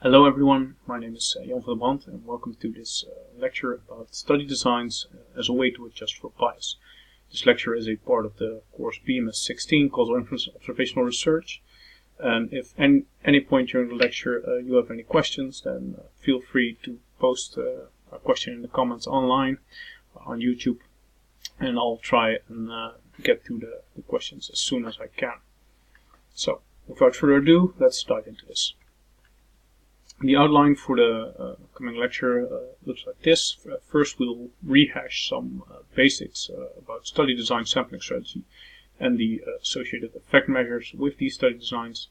Hello everyone, my name is Jan van der Brand and welcome to this lecture about study designs as a way to adjust for bias. This lecture is a part of the course BMS 16, Causal Inference Observational Research, and if any point during the lecture you have any questions, then feel free to post a question in the comments online on YouTube, and I'll try and get to the questions as soon as I can. So, without further ado, let's dive into this. The outline for the coming lecture looks like this. First, we'll rehash some basics about study design sampling strategy and the associated effect measures with these study designs.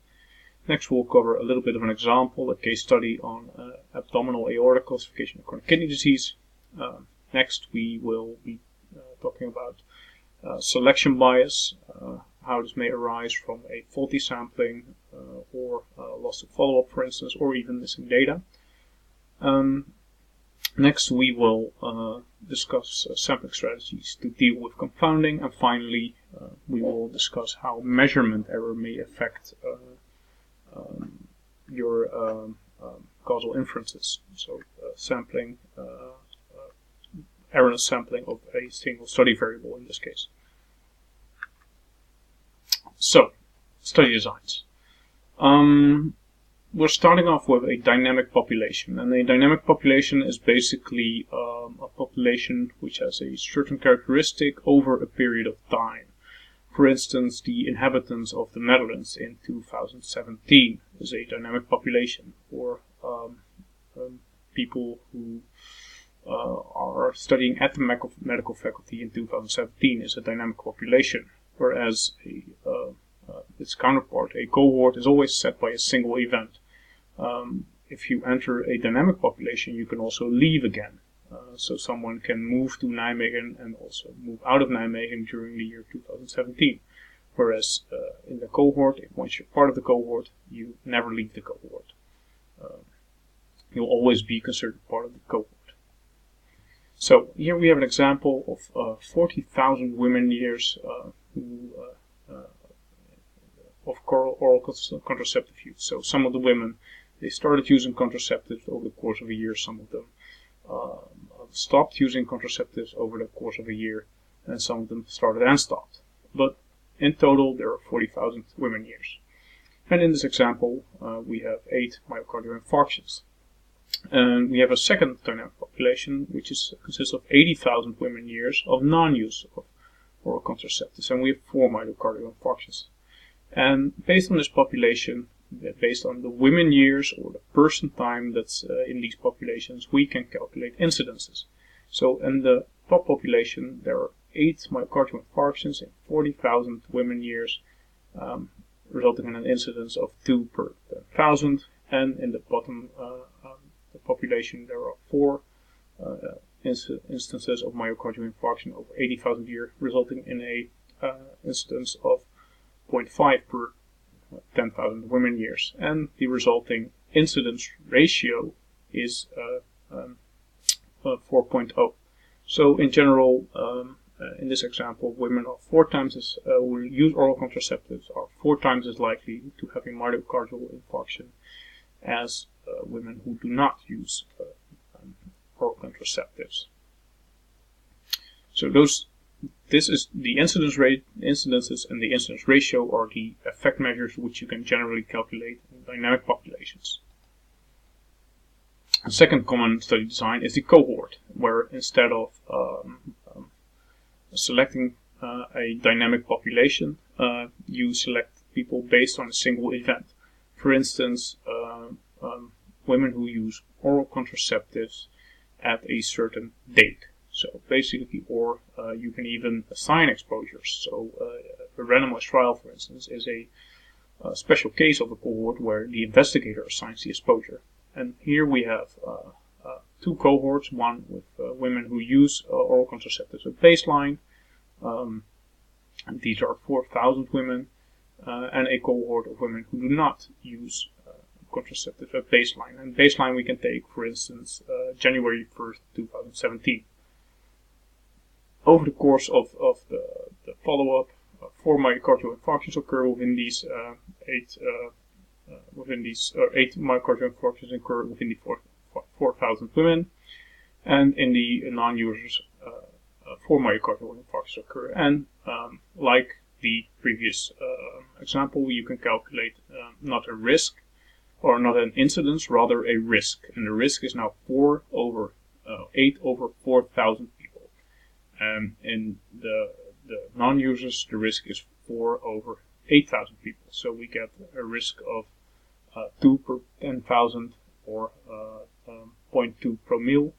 Next, we'll cover a little bit of an example, a case study on abdominal aortic calcification of chronic kidney disease. Next, we will be talking about selection bias, how this may arise from a faulty sampling or loss of follow-up, for instance, or even missing data. Next, we will discuss sampling strategies to deal with confounding, and finally, we will discuss how measurement error may affect your causal inferences. So, sampling, erroneous sampling of a single study variable in this case. So, study designs. We're starting off with a dynamic population, and a dynamic population is basically a population which has a certain characteristic over a period of time. For instance, the inhabitants of the Netherlands in 2017 is a dynamic population, or people who are studying at the medical faculty in 2017 is a dynamic population, whereas its counterpart, a cohort, is always set by a single event. If you enter a dynamic population, you can also leave again. So someone can move to Nijmegen and also move out of Nijmegen during the year 2017. Whereas in the cohort, once you're part of the cohort, you never leave the cohort. You'll always be considered part of the cohort. So here we have an example of 40,000 women years of oral contraceptive use. So some of the women, they started using contraceptives over the course of a year. Some of them stopped using contraceptives over the course of a year, and some of them started and stopped. But in total, there are 40,000 women years. And in this example, we have 8 myocardial infarctions. And we have a second dynamic population, which consists of 80,000 women years of non-use of oral contraceptives, and we have 4 myocardial infarctions. And based on this population, based on the women years or the person time that's in these populations, we can calculate incidences. So in the top population, there are 8 myocardial infarctions in 40,000 women years, resulting in an incidence of 2 per 10,000. And in the bottom the population, there are 4 instances of myocardial infarction over 80,000 years, resulting in a incidence of 0.5 per 10,000 women years, and the resulting incidence ratio is 4.0. So in general, in this example, women are 4 times as who use oral contraceptives are 4 times as likely to have a myocardial infarction as women who do not use oral contraceptives. So this is the incidence rate, incidences, and the incidence ratio are the effect measures which you can generally calculate in dynamic populations. The second common study design is the cohort, where instead of selecting a dynamic population, you select people based on a single event. For instance, women who use oral contraceptives at a certain date. So basically, or you can even assign exposures. So a randomized trial, for instance, is a special case of a cohort where the investigator assigns the exposure. And here we have 2 cohorts, one with women who use oral contraceptives at baseline. And these are 4,000 women, and a cohort of women who do not use contraceptives at baseline. And baseline we can take, for instance, January 1st, 2017. Over the course of the follow-up, 4 myocardial infarctions occur within these 8 8 myocardial infarctions occur within the 4,000 women, and in the non-users, 4 myocardial infarctions occur. And like the previous example, you can calculate not a risk or not an incidence, rather a risk, and the risk is now 8 over 4,000 people. In the non-users, the risk is 4 over 8,000 people. So we get a risk of 2 per 10,000, or 0.2 per mil,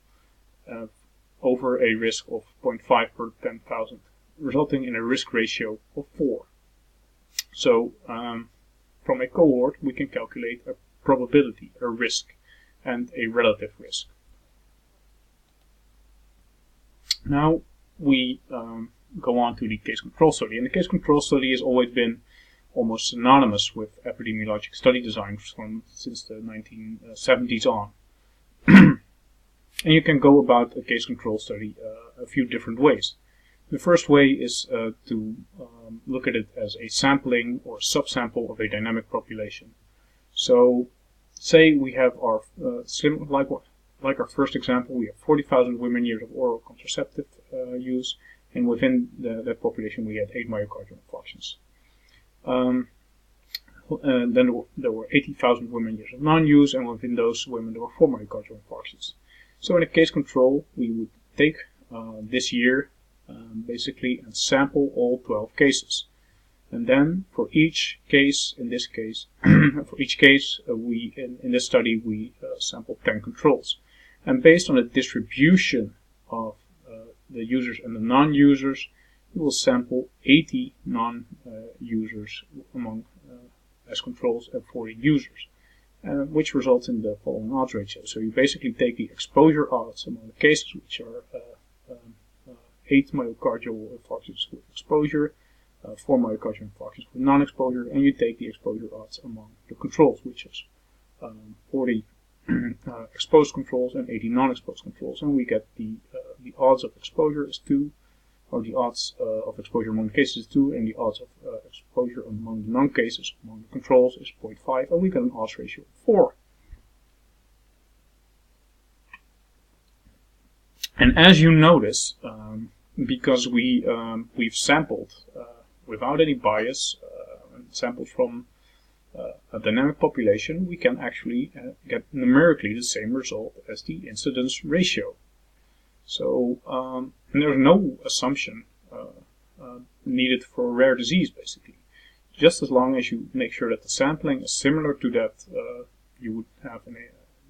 over a risk of 0.5 per 10,000, resulting in a risk ratio of 4. So from a cohort, we can calculate a probability, a risk, and a relative risk. Now we go on to the case control study, and the case control study has always been almost synonymous with epidemiologic study design since the 1970s on. And you can go about a case control study a few different ways. The first way is to look at it as a sampling or subsample of a dynamic population. So, say we have our like our first example, we have 40,000 women years of oral contraceptive use, and within that population we had 8 myocardial infarctions. Then there were 80,000 women years of non-use, and within those women there were 4 myocardial infarctions. So in a case control, we would take this year basically and sample all 12 cases. And then for each case, in this case, for each case, in this study we sampled 10 controls. And based on the distribution of the users and the non-users, we will sample 80 non-users among as controls and 40 users, which results in the following odds ratio. So you basically take the exposure odds among the cases, which are 8 myocardial infarctions with exposure, 4 myocardial infarctions with non-exposure, and you take the exposure odds among the controls, which is 40 exposed controls and 80 non-exposed controls, and we get the odds of exposure is 2, or the odds of exposure among the cases is 2, and the odds of exposure among the non-cases among the controls is 0.5, and we get an odds ratio of 4. And as you notice, because we've sampled without any bias, sampled from a dynamic population, we can actually get numerically the same result as the incidence ratio. So there's no assumption needed for a rare disease, basically. Just as long as you make sure that the sampling is similar to that you would have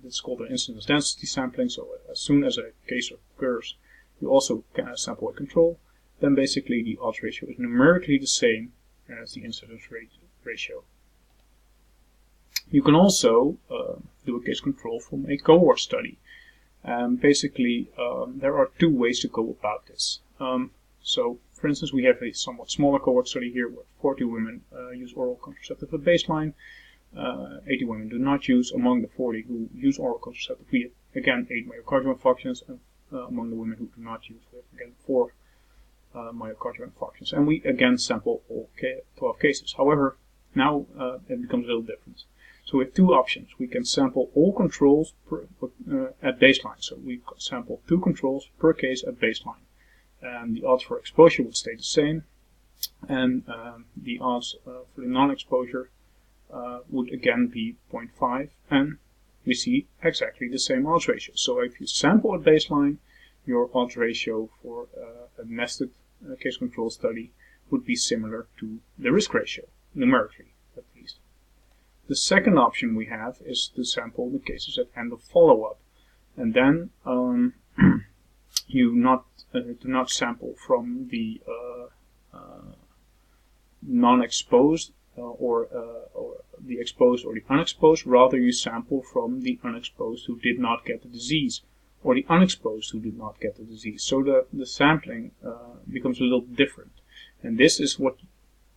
it's called an incidence density sampling. So as soon as a case occurs, you also can sample a control. Then basically the odds ratio is numerically the same as the incidence ratio. You can also do a case control from a cohort study. Basically, there are 2 ways to go about this. So, for instance, we have a somewhat smaller cohort study here where 40 women use oral contraceptive at baseline. 80 women do not use. Among the 40 who use oral contraceptive, we have again 8 myocardial infarctions, and among the women who do not use, we have again 4 myocardial infarctions. And we again sample all 12 cases. However, now it becomes a little different. So we have 2 options. We can sample all controls at baseline. So we sample 2 controls per case at baseline. And the odds for exposure would stay the same. And the odds for the non-exposure would again be 0.5. And we see exactly the same odds ratio. So if you sample at baseline, your odds ratio for a nested case control study would be similar to the risk ratio, numerically at least. The second option we have is to sample the cases at end of follow-up, and then you do not sample from the non-exposed or the exposed or the unexposed. Rather, you sample from the unexposed who did not get the disease, or the unexposed who did not get the disease. So the sampling becomes a little different, and this is what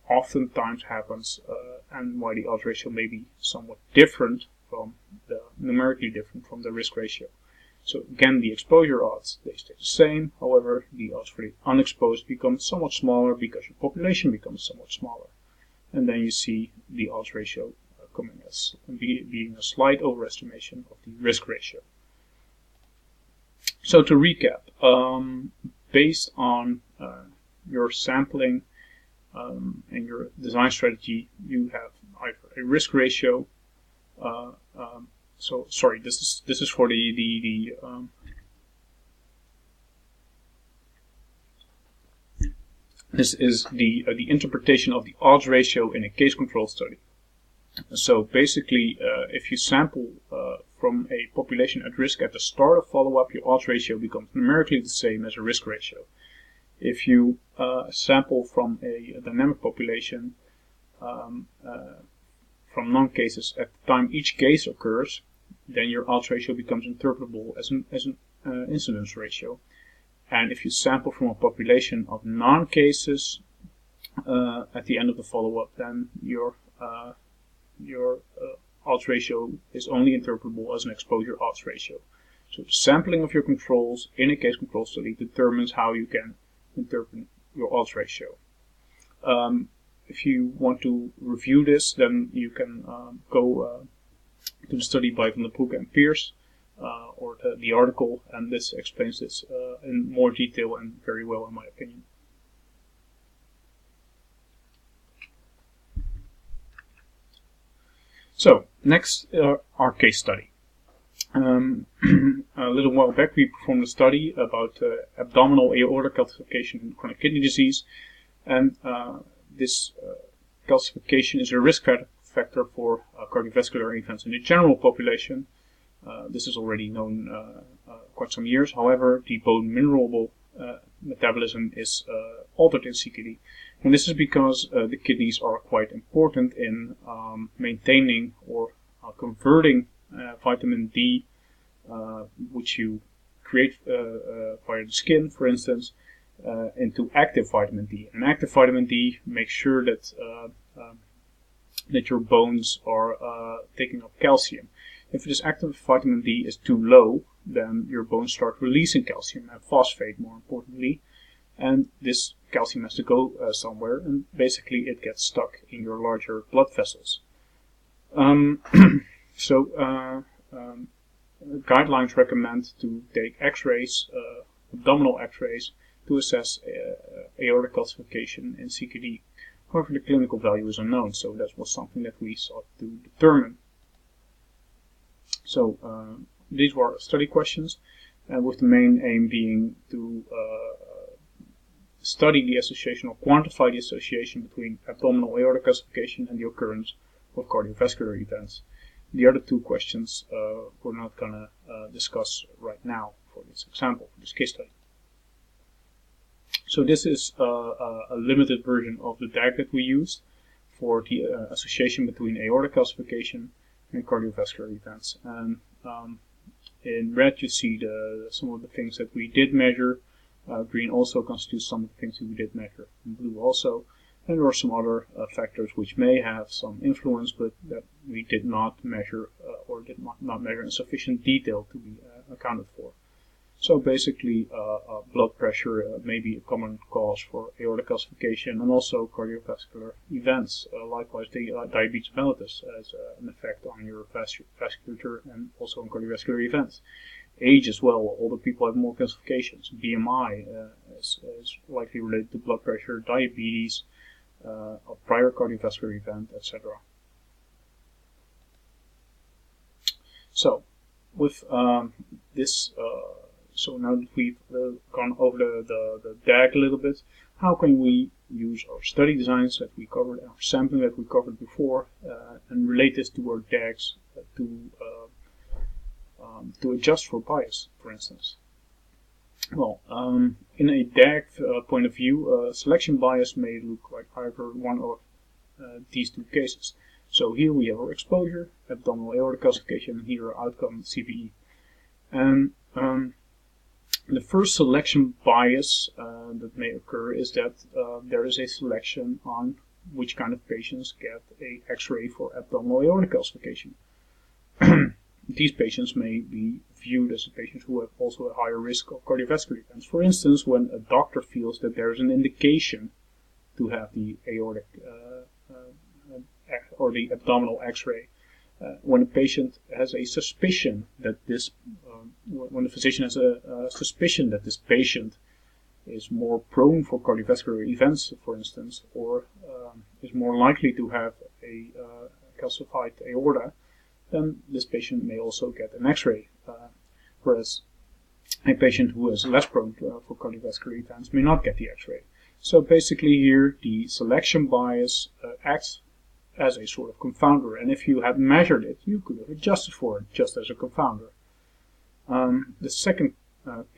oftentimes happens, and why the odds ratio may be somewhat different from numerically different from the risk ratio. So again, the exposure odds, they stay the same. However, the odds for the unexposed become somewhat smaller because your population becomes somewhat smaller. And then you see the odds ratio being a slight overestimation of the risk ratio. So to recap, based on your sampling and your design strategy, you have either a risk ratio. So sorry, this is for this is the interpretation of the odds ratio in a case control study. So basically, if you sample from a population at risk at the start of follow-up, your odds ratio becomes numerically the same as a risk ratio. If you sample from a dynamic population from non-cases at the time each case occurs, then your odds ratio becomes interpretable as an incidence ratio. And if you sample from a population of non-cases at the end of the follow-up, then your odds ratio is only interpretable as an exposure odds ratio. So the sampling of your controls in a case control study determines how you can interpret your odds ratio. If you want to review this, then you can go to the study by Van den Broek and Pierce, or the article, and this explains this in more detail and very well, in my opinion. So, next, our case study. A little while back we performed a study about abdominal aorta calcification in chronic kidney disease, and this calcification is a risk factor for cardiovascular events in the general population. This is already known quite some years. However, the bone mineral metabolism is altered in CKD. And this is because the kidneys are quite important in maintaining or converting vitamin D, which you create via the skin, for instance, into active vitamin D. And active vitamin D makes sure that that your bones are taking up calcium. If this active vitamin D is too low, then your bones start releasing calcium and phosphate, more importantly, and this calcium has to go somewhere, and basically it gets stuck in your larger blood vessels. Guidelines recommend to take X-rays, abdominal X-rays, to assess aortic calcification in CKD. However, the clinical value is unknown, so that was something that we sought to determine. So these were study questions, with the main aim being to study the association or quantify the association between abdominal aortic calcification and the occurrence of cardiovascular events. The other two questions we're not going to discuss right now for this example, for this case study. So this is a limited version of the DAG that we used for the association between aortic calcification and cardiovascular events. And in red you see some of the things that we did measure. Green also constitutes some of the things that we did measure. And blue also. And there are some other factors which may have some influence, but that we did not measure or did not measure in sufficient detail to be accounted for. So basically, blood pressure may be a common cause for aortic calcification, and also cardiovascular events. Likewise, diabetes mellitus has an effect on your vasculature and also on cardiovascular events. Age as well. Older people have more calcifications. BMI is likely related to blood pressure, diabetes, a prior cardiovascular event, etc. So, with this. So now that we've gone over the DAG a little bit, how can we use our study designs that we covered, our sampling that we covered before, and relate this to our DAGs to adjust for bias, for instance? Well, in a DAG point of view, selection bias may look like either one of these two cases. So here we have our exposure, abdominal aortic calcification, and here our outcome, CVE. And the first selection bias that may occur is that there is a selection on which kind of patients get a X-ray for abdominal aortic calcification. These patients may be viewed as patients who have also a higher risk of cardiovascular events. For instance, when a doctor feels that there is an indication to have the aortic or the abdominal X-ray. When a patient has a suspicion that when the physician has a suspicion that this patient is more prone for cardiovascular events, for instance, or is more likely to have a calcified aorta, then this patient may also get an X-ray, whereas a patient who is less prone for cardiovascular events may not get the X-ray. So basically here the selection bias acts as a sort of confounder, and if you had measured it, you could have adjusted for it just as a confounder. The second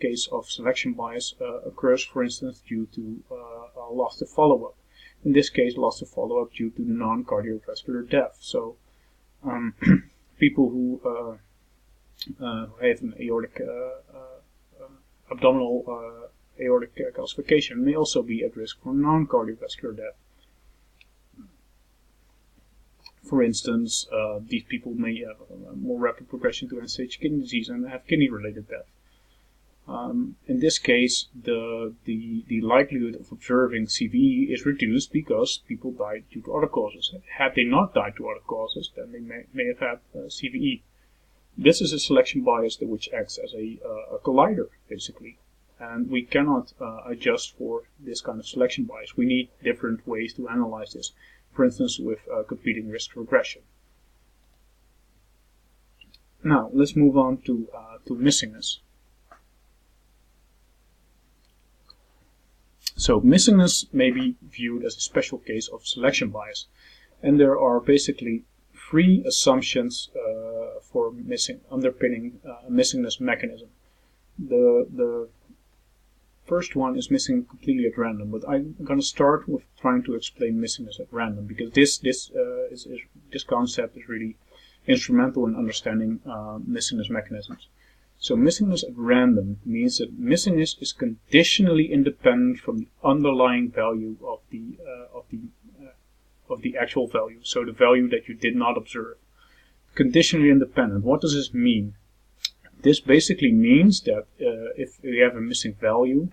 case of selection bias occurs, for instance, due to loss to follow-up. In this case, loss to follow-up due to non-cardiovascular death. So people who have an aortic abdominal aortic calcification may also be at risk for non-cardiovascular death. For instance, these people may have a more rapid progression to end-stage kidney disease and have kidney-related death. In this case, the likelihood of observing CVE is reduced because people died due to other causes. Had they not died to other causes, then they may have had CVE. This is a selection bias which acts as a collider, basically. And we cannot adjust for this kind of selection bias. We need different ways to analyze this. For instance, with competing risk regression. Now, let's move on to missingness. So, missingness may be viewed as a special case of selection bias. And there are basically three assumptions for underpinning a missingness mechanism. The first one is missing completely at random, but I'm going to start with trying to explain missingness at random, because this concept is really instrumental in understanding missingness mechanisms. So missingness at random means that missingness is conditionally independent from the underlying value of the actual value, so the value that you did not observe. Conditionally independent. What does this mean? This basically means that if we have a missing value,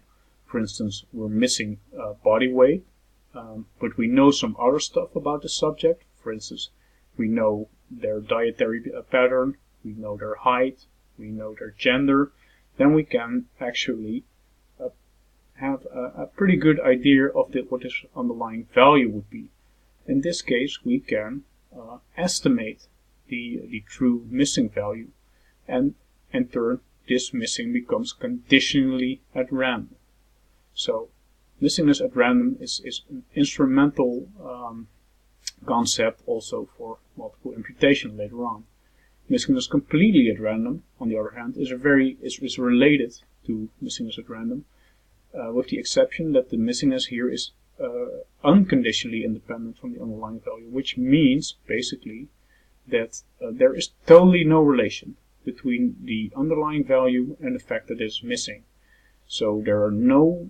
for instance, we're missing body weight, but we know some other stuff about the subject. For instance, we know their dietary pattern, we know their height, we know their gender, then we can actually have a pretty good idea of what this underlying value would be. In this case, we can estimate the true missing value, and in turn, this missing becomes conditionally at random. So, missingness at random is an instrumental concept also for multiple imputation later on. Missingness completely at random, on the other hand, is related to missingness at random, with the exception that the missingness here is unconditionally independent from the underlying value, which means basically that there is totally no relation between the underlying value and the fact that it's missing. So there are no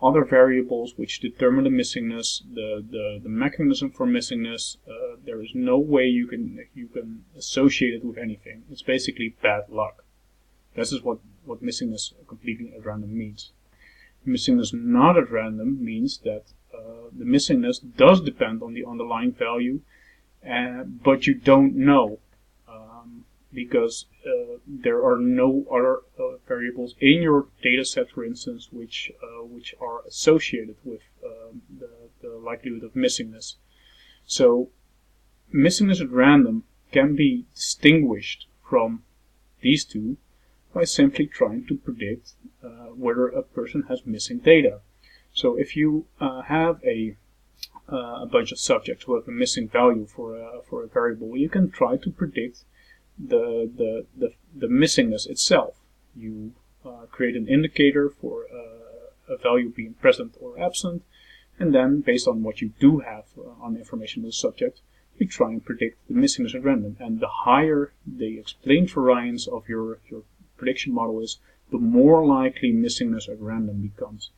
other variables which determine the missingness, the mechanism for missingness. There is no way you can associate it with anything. It's basically bad luck. This is what missingness completely at random means. Missingness not at random means that the missingness does depend on the underlying value, but you don't know, because there are no other variables in your data set, for instance, which are associated with the likelihood of missingness. So missingness at random can be distinguished from these two by simply trying to predict whether a person has missing data. So if you have a bunch of subjects who have a missing value for a variable, you can try to predict the missingness itself. You create an indicator for a value being present or absent, and then based on what you do have on information of the subject, you try and predict the missingness at random. And the higher the explained variance of your prediction model is, the more likely missingness at random becomes.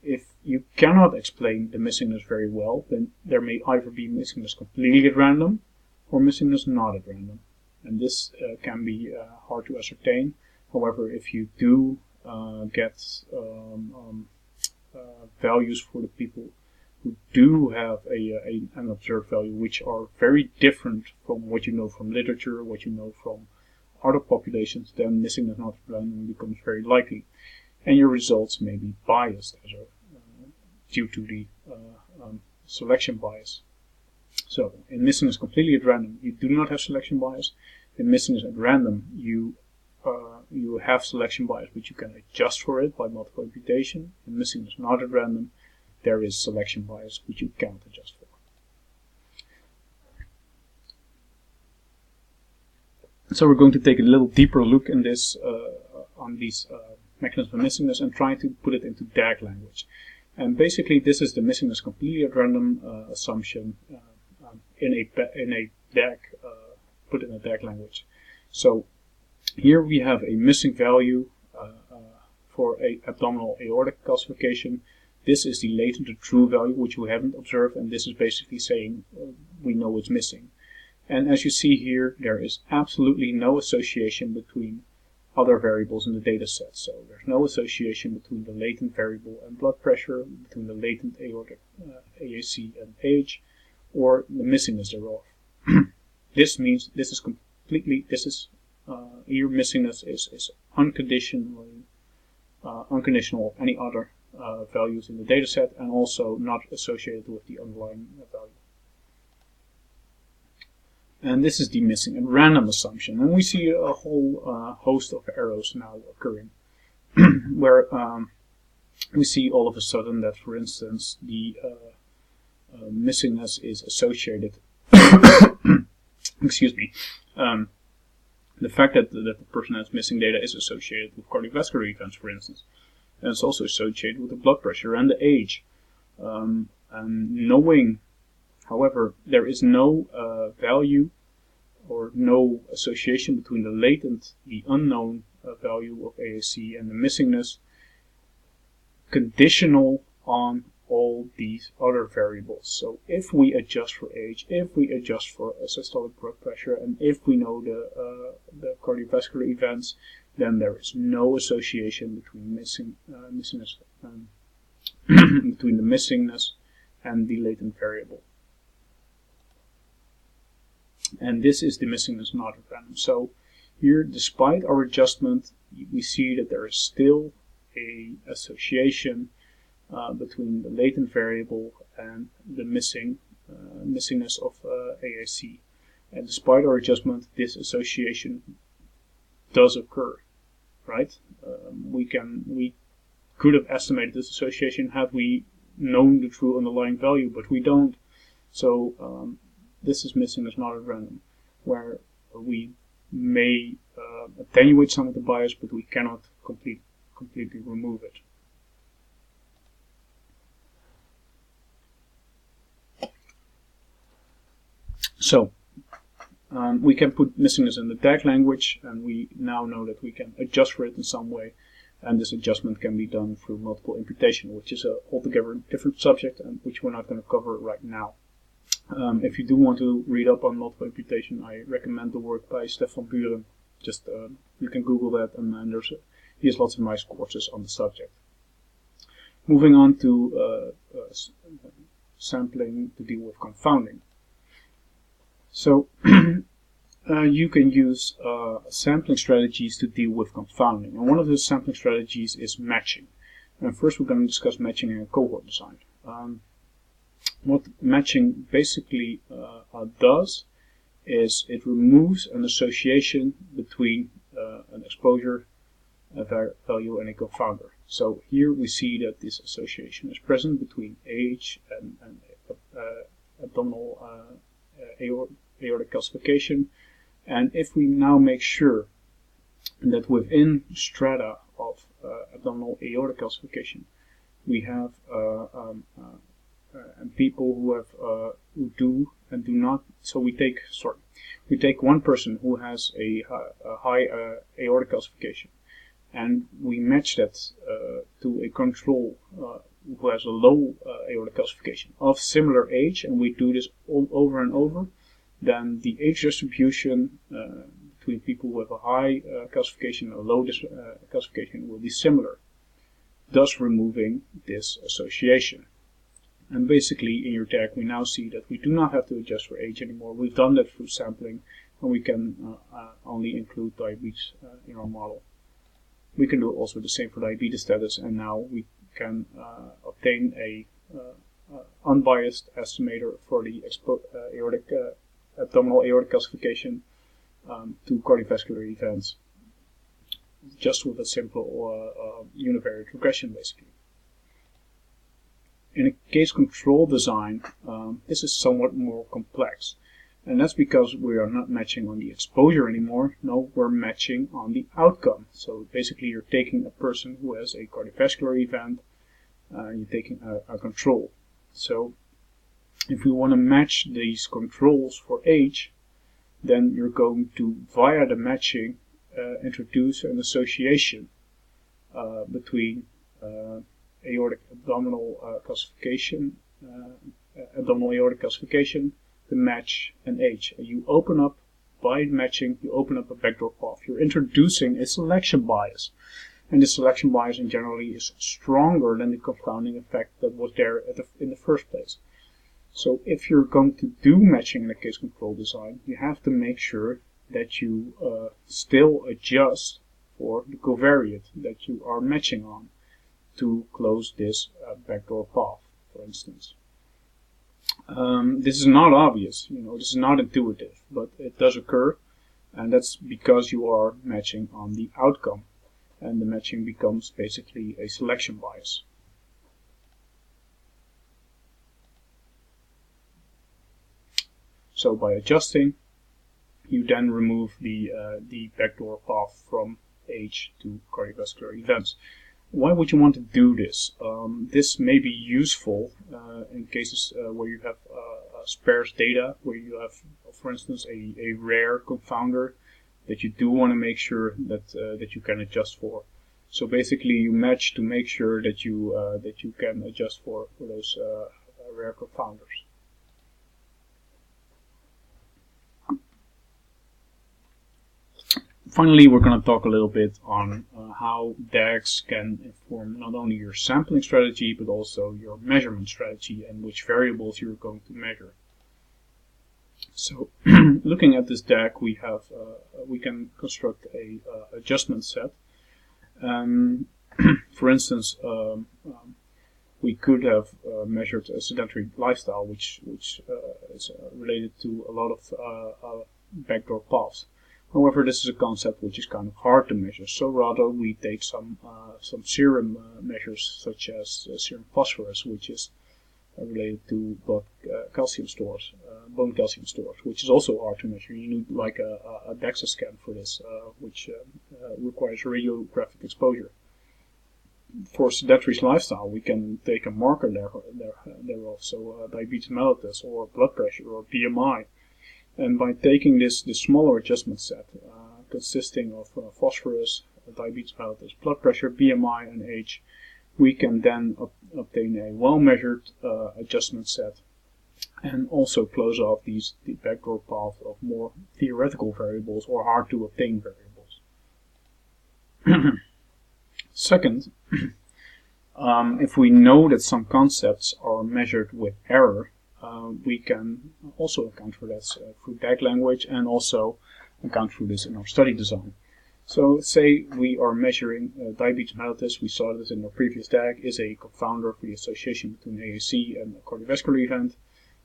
If you cannot explain the missingness very well, then there may either be missingness completely at random or missingness not at random. And this can be hard to ascertain. However, if you do get values for the people who do have an observed value, which are very different from what you know from literature, what you know from other populations, then Missingness not at random becomes very likely, and your results may be biased due to the selection bias. So in Missingness completely at random, you do not have selection bias. In Missingness at random, you have selection bias, but you can adjust for it by multiple imputation. In Missingness not at random, there is selection bias, which you cannot adjust for. So we're going to take a little deeper look in this on these mechanisms of missingness and try to put it into DAG language. And basically, this is the Missingness completely at random assumption in a DAG put in a DAG language. So here we have a missing value for a abdominal aortic calcification. This is the latent or true value, which we haven't observed, and this is basically saying we know it's missing. And as you see here, there is absolutely no association between other variables in the data set. So there's no association between the latent variable and blood pressure, between the latent aortic AAC and age, or the missingness thereof. This means this is your missingness is unconditional of any other values in the data set, and also not associated with the underlying value. And this is the missing at random assumption. And we see a whole host of errors now occurring, where we see all of a sudden that, for instance, the missingness is associated. Excuse me. The fact that the person has missing data is associated with cardiovascular events, for instance, and it's also associated with the blood pressure and the age. And knowing, however, there is no value or no association between the latent, the unknown value of AAC and the missingness, conditional on all these other variables. So if we adjust for age, if we adjust for systolic blood pressure, and if we know the cardiovascular events, then there is no association between missingness between the missingness and the latent variable. And this is the missingness not at random. So here, despite our adjustment, we see that there is still a association between the latent variable and the missingness of AAC. And despite our adjustment, this association does occur, right? We could have estimated this association had we known the true underlying value, but we don't. So this is missingness not at random, where we may attenuate some of the bias, but we cannot completely remove it. So we can put missingness in the DAG language, and we now know that we can adjust for it in some way, and this adjustment can be done through multiple imputation, which is a altogether different subject, and which we're not going to cover right now. If you do want to read up on multiple imputation, I recommend the work by Stefan Buren. Just you can Google that, and he has lots of nice courses on the subject. Moving on to sampling to deal with confounding. So you can use sampling strategies to deal with confounding, and one of the sampling strategies is matching. And first, we're going to discuss matching in a cohort design. What matching basically does is it removes an association between an exposure value and a confounder. So here we see that this association is present between age and abdominal aortic calcification. And if we now make sure that within strata of abdominal aortic calcification we have and people who have who do and do not. So we take one person who has a high aortic calcification, and we match that to a control who has a low aortic calcification of similar age, and we do this all over and over. Then the age distribution between people who have a high calcification and a low calcification will be similar, thus removing this association. And basically in your DAG we now see that we do not have to adjust for age anymore. We've done that through sampling, and we can only include diabetes in our model. We can do also the same for diabetes status, and now we can obtain a unbiased estimator for the abdominal aortic calcification to cardiovascular events, just with a simple univariate regression basically. In a case control design, this is somewhat more complex, and that's because we are not matching on the exposure anymore. No, we're matching on the outcome. So basically you're taking a person who has a cardiovascular event, you're taking a control. So if we want to match these controls for age, then you're going to, via the matching, introduce an association between abdominal aortic calcification, the match, and age. You open up, by matching, you open up a backdoor path. You're introducing a selection bias, and this selection bias in generally is stronger than the confounding effect that was there in the first place. So if you're going to do matching in a case control design, you have to make sure that you still adjust for the covariate that you are matching on to close this backdoor path, for instance. This is not obvious, this is not intuitive, but it does occur, and that's because you are matching on the outcome, and the matching becomes basically a selection bias. So by adjusting, you then remove the backdoor path from age to cardiovascular events. Why would you want to do this? This may be useful in cases where you have sparse data, where you have, for instance, a rare confounder that you do want to make sure that you can adjust for. So basically, you match to make sure that you can adjust for those rare confounders. Finally, we're going to talk a little bit on how DAGs can inform not only your sampling strategy, but also your measurement strategy and which variables you're going to measure. So, looking at this DAG, we can construct a adjustment set. For instance, we could have measured a sedentary lifestyle, which is related to a lot of backdoor paths. However, this is a concept which is kind of hard to measure, so rather we take some serum measures, such as serum phosphorus, which is related to blood calcium stores, bone calcium stores, which is also hard to measure. You need like a DEXA scan for this, which requires radiographic exposure. For sedentary lifestyle, we can take a marker thereof, so diabetes mellitus, or blood pressure, or BMI. And by taking this smaller adjustment set, consisting of phosphorus, diabetes mellitus, blood pressure, BMI, and age, we can then obtain a well-measured adjustment set, and also close off the backdoor path of more theoretical variables or hard-to-obtain variables. Second, if we know that some concepts are measured with error, we can also account for that through DAG language, and also account for this in our study design. So say we are measuring diabetes mellitus. We saw this in our previous DAG, is a confounder for the association between AAC and a cardiovascular event,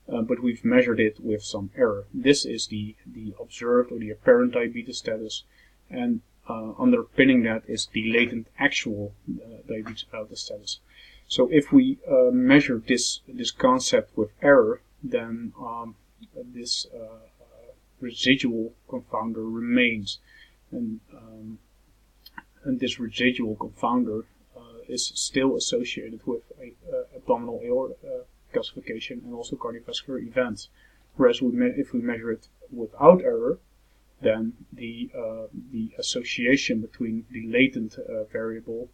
but we've measured it with some error. This is the observed or the apparent diabetes status, and underpinning that is the latent actual diabetes mellitus status. So if we measure this concept with error, then this residual confounder remains, and this residual confounder is still associated with abdominal aortic calcification and also cardiovascular events. Whereas if we measure it without error, then the association between the latent variable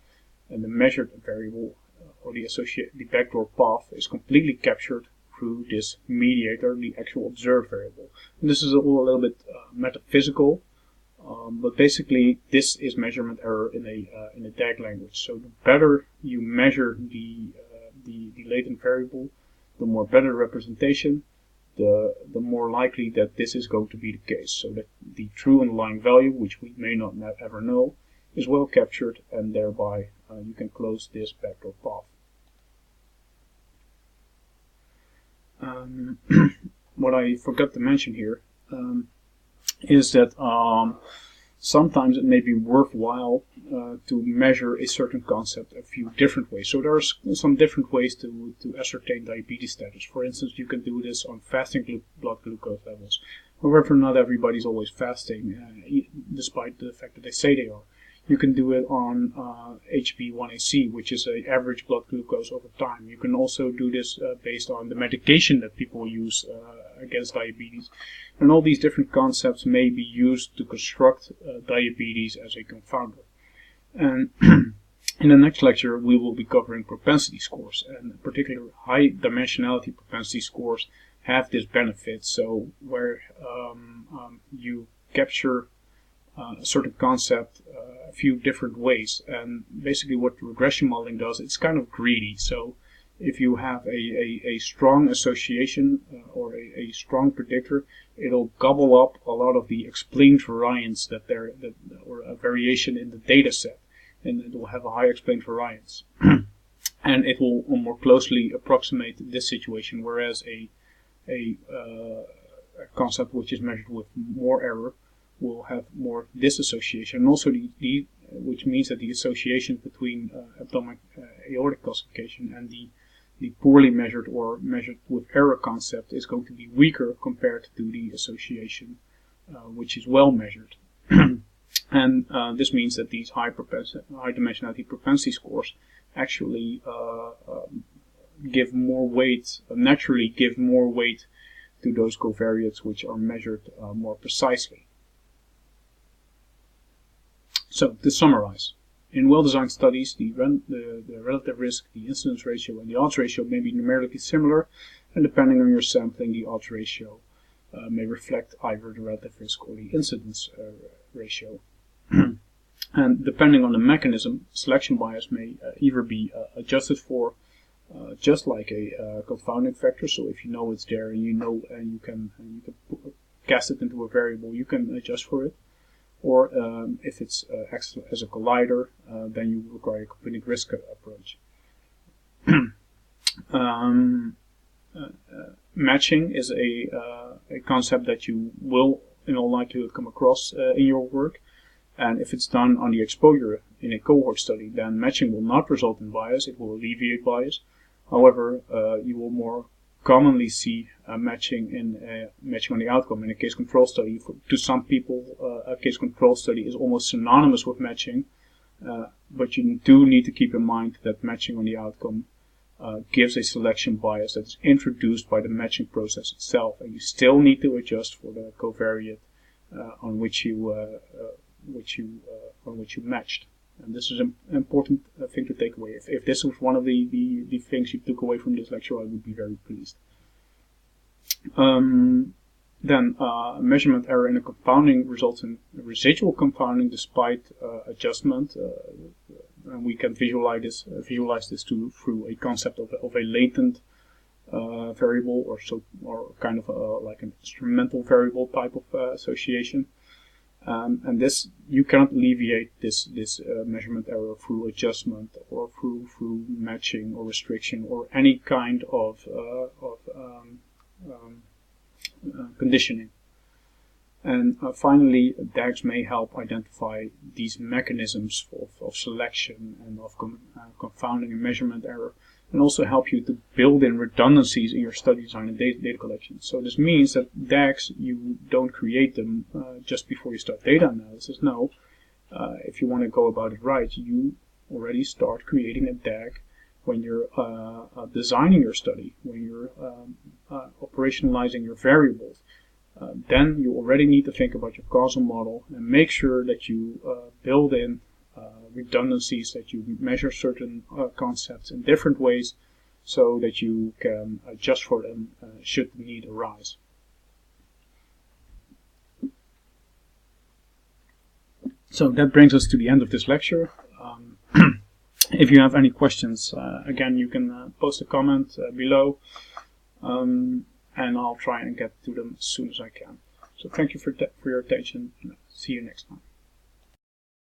and the measured variable, or the backdoor path, is completely captured through this mediator, the actual observed variable. And this is a little bit metaphysical, but basically this is measurement error in a DAG language. So the better you measure the latent variable, the more better representation, the more likely that this is going to be the case, so that the true underlying value, which we may not ever know, is well captured, and thereby you can close this backdoor path. What I forgot to mention here is that sometimes it may be worthwhile to measure a certain concept a few different ways. So there are some different ways to ascertain diabetes status. For instance, you can do this on fasting blood glucose levels. However, not everybody's always fasting, despite the fact that they say they are. You can do it on HbA1c, which is an average blood glucose over time. You can also do this based on the medication that people use against diabetes. And all these different concepts may be used to construct diabetes as a confounder. And in the next lecture, we will be covering propensity scores, and in particular high dimensionality propensity scores have this benefit. So where you capture a certain concept a few different ways, and basically what regression modeling does, it's kind of greedy. So if you have a strong association or a strong predictor, it'll gobble up a lot of the explained variance or a variation in the data set, and it will have a high explained variance. And it will more closely approximate this situation, whereas a concept which is measured with more error will have more disassociation, and also which means that the association between abdominal aortic calcification and the poorly measured or measured with error concept is going to be weaker compared to the association which is well measured. And this means that these high dimensionality propensity scores actually give more weight, naturally give more weight to those covariates which are measured more precisely. So, to summarize, in well-designed studies, the relative risk, the incidence ratio, and the odds ratio may be numerically similar, and depending on your sampling, the odds ratio may reflect either the relative risk or the incidence ratio. And depending on the mechanism, selection bias may either be adjusted for just like a confounding factor. So if you know it's there and you can cast it into a variable, you can adjust for it. Or if it's acts as a collider, then you require a computing risk approach. Matching is a concept that you will, in all likelihood, come across in your work. And if it's done on the exposure in a cohort study, then matching will not result in bias. It will alleviate bias. However, you will more commonly see matching on the outcome in a case control study. To some people, a case control study is almost synonymous with matching, but you do need to keep in mind that matching on the outcome gives a selection bias that is introduced by the matching process itself, and you still need to adjust for the covariate on which you matched. And this is an important thing to take away. If this was one of the things you took away from this lecture, I would be very pleased. Then measurement error in a confounding results in residual confounding despite adjustment. And we can visualize this through a concept of a latent variable, or kind of like an instrumental variable type of association. And this, you cannot alleviate this measurement error through adjustment or through matching or restriction or any kind of conditioning. And finally, DAGs may help identify these mechanisms of selection and of confounding and measurement error, and also help you to build in redundancies in your study design and data collection. So this means that DAGs, you don't create them just before you start data analysis. No, if you want to go about it right, you already start creating a DAG when you're designing your study, when you're operationalizing your variables. Then you already need to think about your causal model and make sure that you build in redundancies, that you measure certain concepts in different ways so that you can adjust for them should the need arise. So that brings us to the end of this lecture. If you have any questions, again, you can post a comment below. and I'll try and get to them as soon as I can. So thank you for your attention. See you next time.